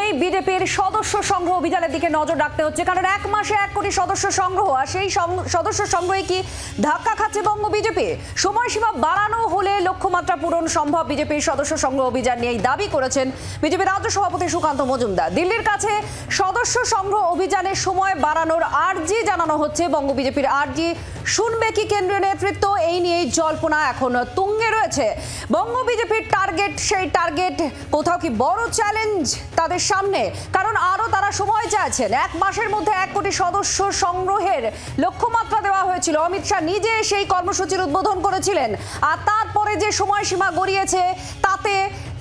প্রথমেই বিজেপির সদস্য সংগ্রহ অভিযানের দিকে নজর রাখতে হচ্ছে, কারণ 1 মাসে 1 কোটি সদস্য সংগ্রহ, আর সেই সদস্য সংগ্রহে কি ধাক্কা খাচ্ছে বঙ্গ বিজেপি? সময়সীমা বাড়ানো হলে লক্ষ্যমাত্রা পূরণ সম্ভব। বিজেপির সদস্য সংগ্রহ অভিযান নিয়ে দাবি করেছেন বিজেপির রাজ্য সভাপতি সুকান্ত মজুমদার। দিল্লির কাছে সদস্য সংগ্রহ অভিযানের সময় বাড়ানোর আর্জি জানানো হচ্ছে। বঙ্গ বিজেপির আর্জি শুনবে কি কেন্দ্রীয় নেতৃত্ব? এই নিয়ে জল্পনা এখন তুঙ্গে রয়েছে। বঙ্গ বিজেপির টার্গেট, সেই টার্গেট কোথাও কি বড় চ্যালেঞ্জ তাদের সামনে? কারণ আরো তারা সময় চাইছেন। 1 মাসের মধ্যে 1 কোটি সদস্য সংগ্রহের লক্ষ্যমাত্রা দেওয়া হয়েছিল। অমিত শাহ নিজে সেই কর্মসূচির উদ্বোধন করেছিলেন, আর তারপরে যে সময়সীমা গড়িয়েছে তাতে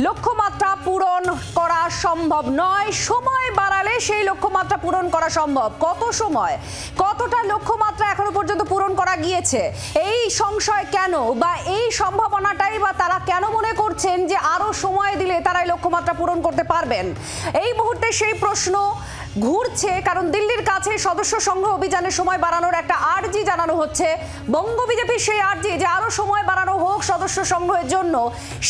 লক্ষ্যমাত্রা পূরণ করা সম্ভব নয়। সময় বাড়ালে সেই লক্ষ্যমাত্রা পূরণ করা সম্ভব। কত সময়, কতটা লক্ষ্যমাত্রা এখনো পর্যন্ত পূরণ করা গিয়েছে? এই সংশয় কেন, বা এই সম্ভাবনাটাই বা তারা কেন মনে করছেন যে আরো সময় দিলে তারা এই লক্ষ্যমাত্রা পূরণ করতে পারবেন? এই মুহূর্তে সেই প্রশ্ন ঘুরছে, কারণ দিল্লির কাছে সদস্য সংগ্রহ অভিযানের সময় বাড়ানোর একটা আর্জি জানানো হচ্ছে। বঙ্গ বিজেপির সেই আর্জি যে আরো সময় বাড়ানো হোক সদস্য সংগ্রহের জন্য,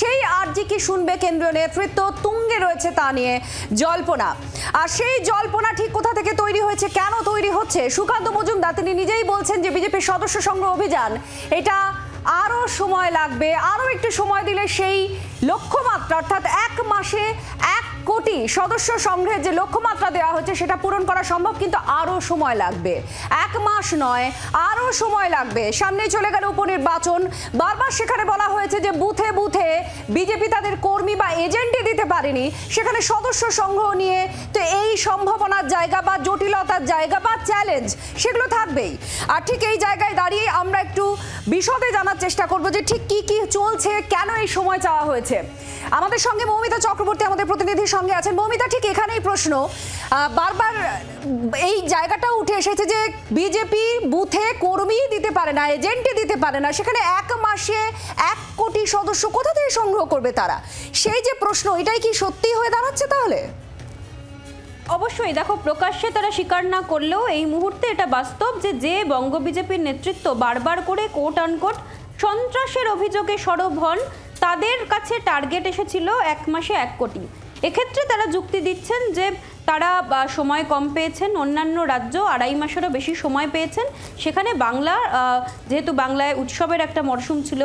সেই আর্জি কি শুনবে কেন্দ্রীয় নেতৃত্ব? তুঙ্গে রয়েছে তা নিয়ে জল্পনা। আর সেই জল্পনা ঠিক কোথা থেকে তৈরি হয়েছে, কেন তৈরি হচ্ছে? সুকান্ত মজুমদার তিনি নিজেই বলছেন যে বিজেপির সদস্য সংগ্রহ অভিযান এটা আরো সময় লাগবে, আরো একটু সময় দিলে সেই লক্ষ্যমাত্রা অর্থাৎ 1 মাসে 1 কোটি সদস্য সংগ্রহের যে লক্ষ্যমাত্রা দেওয়া হচ্ছে সেটা পূরণ করা সম্ভব, কিন্তু আরো সময় লাগবে। 1 মাস নয়, আরো সময় লাগবে। সামনে চলে গেল উপনির্বাচন। বারবার সেখানে বলা হয়েছে যে বুথে বুথে বিজেপি তাদের কর্মী বা এজেন্টই দিতে পারেনি, সেখানে সদস্য সংগ্রহ নিয়ে তো এই সম্ভাবনার জায়গা বা জটিলতার জায়গা বা চ্যালেঞ্জ সেগুলো থাকবেই। আর ঠিক এই জায়গায় দাঁড়িয়ে আমরা একটু বিশদে জানার চেষ্টা করব যে ঠিক কি কি চলছে, কেন এই সময় চাওয়া হয়েছে। আমাদের সঙ্গে মৌমিতা চক্রবর্তী আমাদের প্রতিনিধির সঙ্গে আছেন। মৌমিতা, ঠিক এখানেই প্রশ্ন, বারবার এই জায়গাটা উঠে এসেছে যে বিজেপি বুথে কর্মী দিতে পারে না, এজেন্টই দিতে পারে না, সেখানে 1 মাসে 1 কোটি সদস্য কোথা থেকে সংগ্রহ করবে তারা? সেই যে প্রশ্ন, এটাই কি সত্যি হয়ে দাঁড়াচ্ছে তাহলে? অবশ্যই দেখো, প্রকাশ্যে তারা স্বীকার না করলেও এই মুহূর্তে এটা বাস্তব যে বঙ্গ বিজেপির নেতৃত্ব বারবার করে কোট আনকোট সন্ত্রাসের অভিযোগে সরব হন, তাদের কাছে টার্গেট এসেছিল 1 মাসে 1 কোটি। এক্ষেত্রে তারা যুক্তি দিচ্ছেন যে তারা সময় কম পেয়েছেন, অন্যান্য রাজ্য 2.5 মাসেরও বেশি সময় পেয়েছেন। সেখানে যেহেতু বাংলায় উৎসবের একটা মরশুম ছিল,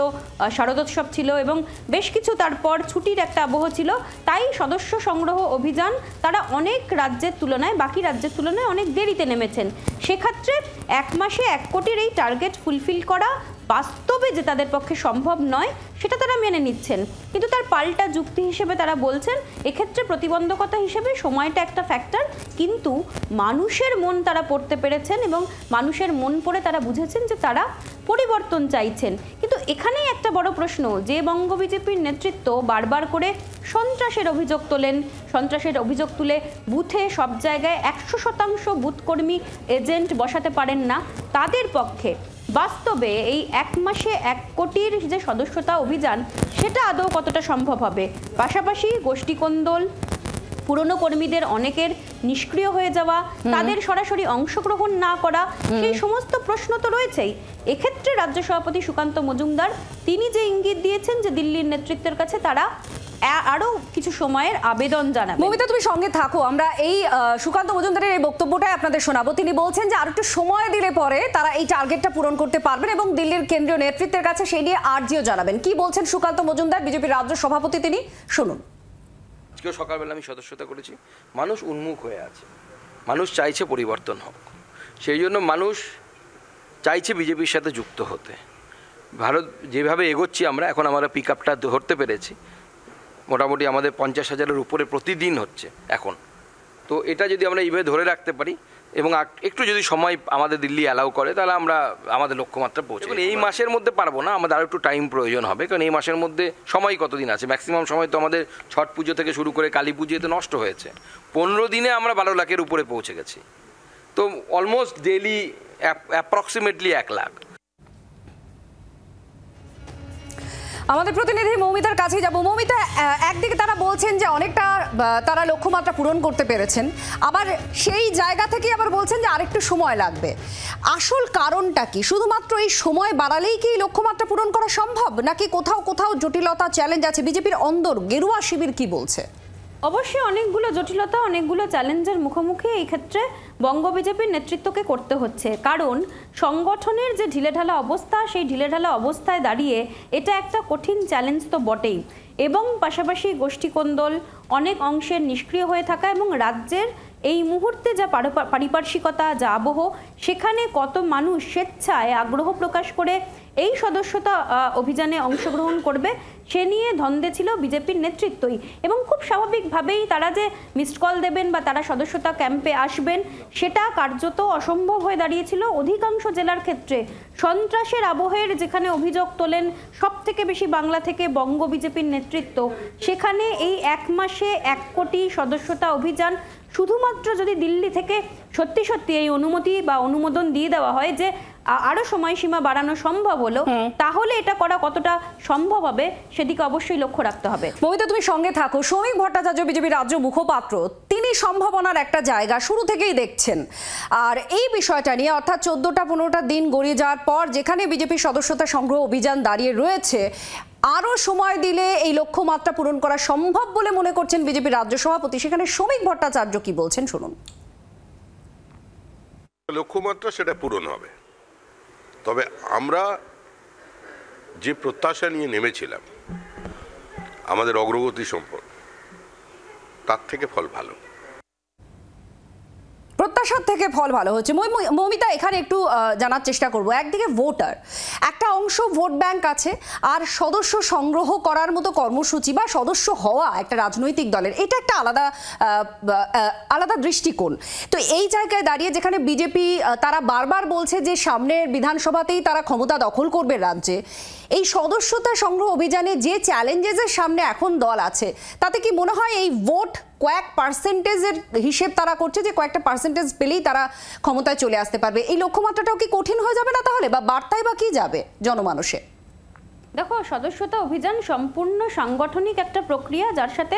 শারদোৎসব ছিল এবং বেশ কিছু তারপর ছুটির একটা আবহ ছিল, তাই সদস্য সংগ্রহ অভিযান তারা অনেক রাজ্যের তুলনায়, বাকি রাজ্যের তুলনায় অনেক দেরিতে নেমেছেন। সেক্ষেত্রে 1 মাসে 1 কোটির এই টার্গেট ফুলফিল করা বাস্তবে যে তাদের পক্ষে সম্ভব নয় সেটা তারা মেনে নিচ্ছেন, কিন্তু তার পাল্টা যুক্তি হিসেবে তারা বলছেন এক্ষেত্রে প্রতিবন্ধকতা হিসেবে সময়টা একটা ফ্যাক্টর, কিন্তু মানুষের মন তারা পড়তে পেরেছেন এবং মানুষের মন পড়ে তারা বুঝেছেন যে তারা পরিবর্তন চাইছেন। কিন্তু এখানেই একটা বড় প্রশ্ন, যে বঙ্গ বিজেপির নেতৃত্ব বারবার করে সন্ত্রাসের অভিযোগ তোলেন, সন্ত্রাসের অভিযোগ তুলে বুথে সব জায়গায় 100% বুথকর্মী এজেন্ট বসাতে পারেন না, তাদের পক্ষে বাস্তবে এই 1 মাসে 1 কোটির যে সদস্যতা অভিযান সেটা আদৌ কতটা সম্ভব হবে? পাশাপাশি গোষ্ঠীকোন্দল, পুরনো কর্মীদের অনেকের নিষ্ক্রিয় হয়ে যাওয়া, তাদের সরাসরি অংশগ্রহণ না করা, সেই সমস্ত প্রশ্ন তো রয়েছেই। এক্ষেত্রে রাজ্য সভাপতি সুকান্ত মজুমদার তিনি যে ইঙ্গিত দিয়েছেন যে দিল্লির নেতৃত্বের কাছে তারা আরো কিছু সময়ের আবেদন জানাবে। মৌমিতা, তুমি সঙ্গে থাকো, আমরা এই সুকান্ত মজুমদারের এই বক্তব্যটাই আপনাদের শোনাবো। তিনি বলছেন যে আর একটু সময় দিলে পরে তারা এই টার্গেটটা পূরণ করতে পারবেন এবং দিল্লির কেন্দ্রীয় নেতৃত্বের কাছে সেই নিয়ে আর্জিও জানাবেন। কি বলছেন সুকান্ত মজুমদার, বিজেপির রাজ্য সভাপতি, তিনি শুনুন। আজকে সকালবেলা আমি সদস্যতা করেছি, মানুষ উন্মুখ হয়ে আছে, মানুষ চাইছে পরিবর্তন হোক, সেই জন্য মানুষ চাইছে বিজেপির সাথে যুক্ত হতে। ভারত যেভাবে এগোচ্ছি আমরা, এখন আমরা পিক আপটা ধরতে পেরেছি, মোটামুটি আমাদের 50,000-এর উপরে প্রতিদিন হচ্ছে এখন। তো এটা যদি আমরা এইভাবে ধরে রাখতে পারি এবং একটু যদি সময় আমাদের দিল্লি অ্যালাউ করে, তাহলে আমরা আমাদের লক্ষ্যমাত্রা পৌঁছাবো। এই মাসের মধ্যে পারবো না, আমাদের আরও একটু টাইম প্রয়োজন হবে, কারণ এই মাসের মধ্যে সময় কতদিন আছে? ম্যাক্সিমাম সময় তো আমাদের ছট পুজো থেকে শুরু করে কালী পুজোতে নষ্ট হয়েছে। 15 দিনে আমরা 12 লাখের উপরে পৌঁছে গেছি। তো অলমোস্ট ডেইলি অ্যাপ্রক্সিমেটলি 1 লাখ। আমাদের প্রতিনিধি মৌমিতার কাছে যাব। মৌমিতা, একদিকে তারা বলছেন যে অনেকটা তারা লক্ষ্যমাত্রা পূরণ করতে পেরেছেন, আবার সেই জায়গা থেকে আবার বলছেন যে আরেকটু সময় লাগবে। আসল কারণটা কি? শুধুমাত্র এই সময় বাড়ালেই কি লক্ষ্যমাত্রা পূরণ করা সম্ভব, নাকি কোথাও কোথাও জটিলতা, চ্যালেঞ্জ আছে? বিজেপির অন্দর গেরুয়া শিবির কি বলছে? অবশ্যই অনেকগুলো জটিলতা, অনেকগুলো চ্যালেঞ্জের মুখোমুখি এই ক্ষেত্রে বঙ্গ বিজেপির নেতৃত্বকে করতে হচ্ছে। কারণ সংগঠনের যে ঢিলেঢালা অবস্থা, সেই ঢিলেঢালা অবস্থায় দাঁড়িয়ে এটা একটা কঠিন চ্যালেঞ্জ তো বটেই, এবং পাশাপাশি গোষ্ঠীকোন্দল, অনেক অংশের নিষ্ক্রিয় হয়ে থাকা, এবং রাজ্যের এই মুহূর্তে যা পারিপার্শ্বিকতা, যা আবহ, সেখানে কত মানুষ স্বেচ্ছায় আগ্রহ প্রকাশ করে এই সদস্যতা অভিযানে অংশগ্রহণ করবে সে নিয়ে ধন্দে ছিল বিজেপির নেতৃত্বই। এবং খুব স্বাভাবিকভাবেই তারা যে মিসড কল দেবেন বা তারা সদস্যতা ক্যাম্পে আসবেন, সেটা কার্যত অসম্ভব হয়ে দাঁড়িয়েছিল অধিকাংশ জেলার ক্ষেত্রে। সন্ত্রাসের আবহের যেখানে অভিযোগ তোলেন সব থেকে বেশি বাংলা থেকে বঙ্গ বিজেপির নেতৃত্ব, সেখানে এই 1 মাসে 1 কোটি সদস্যতা অভিযান শুধুমাত্র যদি দিল্লি থেকে সত্যি সত্যি এই অনুমতি বা অনুমোদন দিয়ে দেওয়া হয় যে আরো সময়সীমা বাড়ানো সম্ভব হলো, তাহলে এটা করা কতটা সম্ভব হবে সেদিকে অবশ্যই লক্ষ্য রাখতে হবে। মমিতা, তুমি সঙ্গে থাকো। শ্রমিক ভট্টাচার্য বিজেপি রাজ্য মুখপাত্র, তিনি সম্ভাবনার একটা জায়গা শুরু থেকেই দেখছেন। আর এই বিষয়টা নিয়ে অর্থাৎ 14টা-15টা দিন গড়িয়ে যাওয়ার পর যেখানে বিজেপির সদস্যতা সংগ্রহ অভিযান দাঁড়িয়ে রয়েছে, আরো সময় দিলে এই লক্ষ্যমাত্রা পূরণ করা সম্ভব বলে মনে করছেন বিজেপি রাজ্য সভাপতি। সেখানে শ্রমিক ভট্টাচার্য কি বলছেন শুনুন। লক্ষ্যমাত্রা সেটা পূরণ হবে, তবে আমরা যে প্রত্যাশা নিয়ে নেমেছিলাম আমাদের অগ্রগতি সম্পদ, তার থেকে ফল ভালো। প্রত্যাশার থেকে ফল ভালো হচ্ছে। মমিতা, এখানে একটু জানার চেষ্টা করব। একদিকে ভোটার, একটা অংশ ভোট ব্যাংক আছে, আর সদস্য সংগ্রহ করার মতো কর্মসূচি বা সদস্য হওয়া একটা রাজনৈতিক দলের, এটা একটা আলাদা দৃষ্টিকোণ। তো এই জায়গায় দাঁড়িয়ে যেখানে বিজেপি তারা বারবার বলছে যে সামনের বিধানসভাতেই তারা ক্ষমতা দখল করবে রাজ্যে, এই সদস্যতা সংগ্রহ অভিযানে যে চ্যালেঞ্জেসের সামনে এখন দল আছে, তাতে কি মনে হয় এই ভোট কয়েক পার্সেন্টেজের হিসেব তারা করছে যে কয়েকটা পার্সেন্টেজ পেলেই তারা ক্ষমতায় চলে আসতে পারবে? এই লক্ষ্যমাত্রাটাও কি কঠিন হয়ে যাবে না তাহলে, বা বার্তায় বা কি যাবে জনমানুষে? দেখো, সদস্যতা অভিযান সম্পূর্ণ সাংগঠনিক একটা প্রক্রিয়া, যার সাথে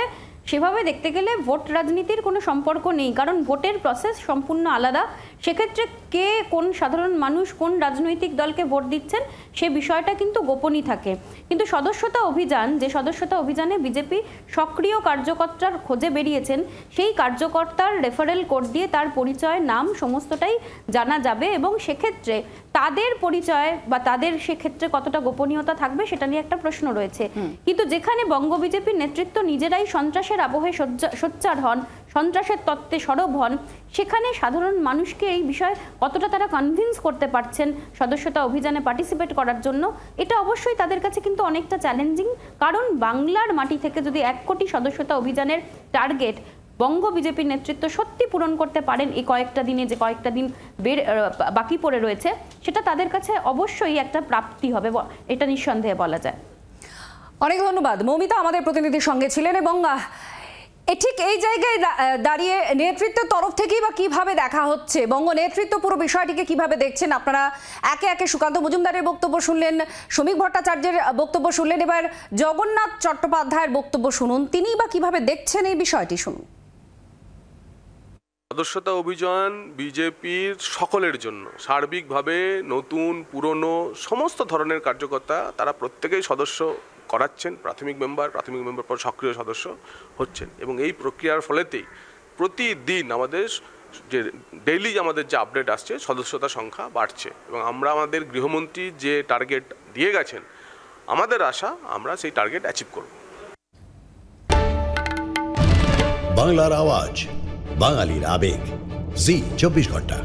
সেভাবে দেখতে গেলে ভোট রাজনীতির কোনো সম্পর্ক নেই, কারণ ভোটের প্রসেস সম্পূর্ণ আলাদা। সেক্ষেত্রে কে কোন সাধারণ মানুষ কোন রাজনৈতিক দলকে ভোট দিচ্ছেন সে বিষয়টা কিন্তু গোপনই থাকে। কিন্তু সদস্যতা অভিযান, যে সদস্যতা অভিযানে বিজেপি সক্রিয় কার্যকর্তার খোঁজে বেরিয়েছেন, সেই কার্যকর্তার রেফারেল কোড দিয়ে তার পরিচয়, নাম সমস্তটাই জানা যাবে, এবং সেক্ষেত্রে তাদের পরিচয় বা তাদের সেক্ষেত্রে কতটা গোপনীয়তা থাকবে সেটা নিয়ে একটা প্রশ্ন রয়েছে। কিন্তু যেখানে বঙ্গ বিজেপির নেতৃত্ব নিজেরাই সন্ত্রাসের আবহে সোচ্চার হন, সন্ত্রাসের তত্ত্বে সরব হন, সেখানে সাধারণ মানুষকে এই বিষয়ে কতটা তারা কনভিন্স করতে পারছেন সদস্যতা অভিযানে পার্টিসিপেট করার জন্য, এটা অবশ্যই তাদের কাছে কিন্তু অনেকটা চ্যালেঞ্জিং। কারণ বাংলার মাটি থেকে যদি 1 কোটি সদস্যতা অভিযানের টার্গেট বঙ্গ বিজেপির নেতৃত্ব সত্যি পূরণ করতে পারেন এই কয়েকটা দিনে, যে কয়েকটা দিন বাকি পড়ে রয়েছে, সেটা তাদের কাছে অবশ্যই একটা প্রাপ্তি হবে, এটা নিঃসন্দেহে বলা যায়। অনেক ধন্যবাদ। মমিতা আমাদের প্রতিনিধির সঙ্গে ছিলেন। এবং ঠিক এই জায়গায় দাঁড়িয়ে নেতৃত্বের তরফ থেকেই বা কিভাবে দেখা হচ্ছে, বঙ্গ নেতৃত্ব পুরো বিষয়টিকে কিভাবে দেখছেন? আপনারা একে একে সুকান্ত মজুমদারের বক্তব্য শুনলেন, শ্রমিক ভট্টাচার্যের বক্তব্য শুনলেন, এবার জগন্নাথ চট্টোপাধ্যায়ের বক্তব্য শুনুন, তিনি বা কিভাবে দেখছেন এই বিষয়টি শুনুন। সদস্যতা অভিযান বিজেপির সকলের জন্য, সার্বিকভাবে নতুন পুরনো সমস্ত ধরনের কার্যকর্তা তারা প্রত্যেকেই সদস্য করাচ্ছেন, প্রাথমিক মেম্বার পর সক্রিয় সদস্য হচ্ছেন, এবং এই প্রক্রিয়ার ফলেতেই প্রতিদিন আমাদের যে ডেইলি আমাদের যে আপডেট আসছে, সদস্যতা সংখ্যা বাড়ছে, এবং আমরা আমাদের গৃহমন্ত্রী যে টার্গেট দিয়ে গেছেন, আমাদের আশা আমরা সেই টার্গেট অ্যাচিভ করব। বাংলার আওয়াজ, বাঙালির আবেগ, জি 24 ঘন্টা।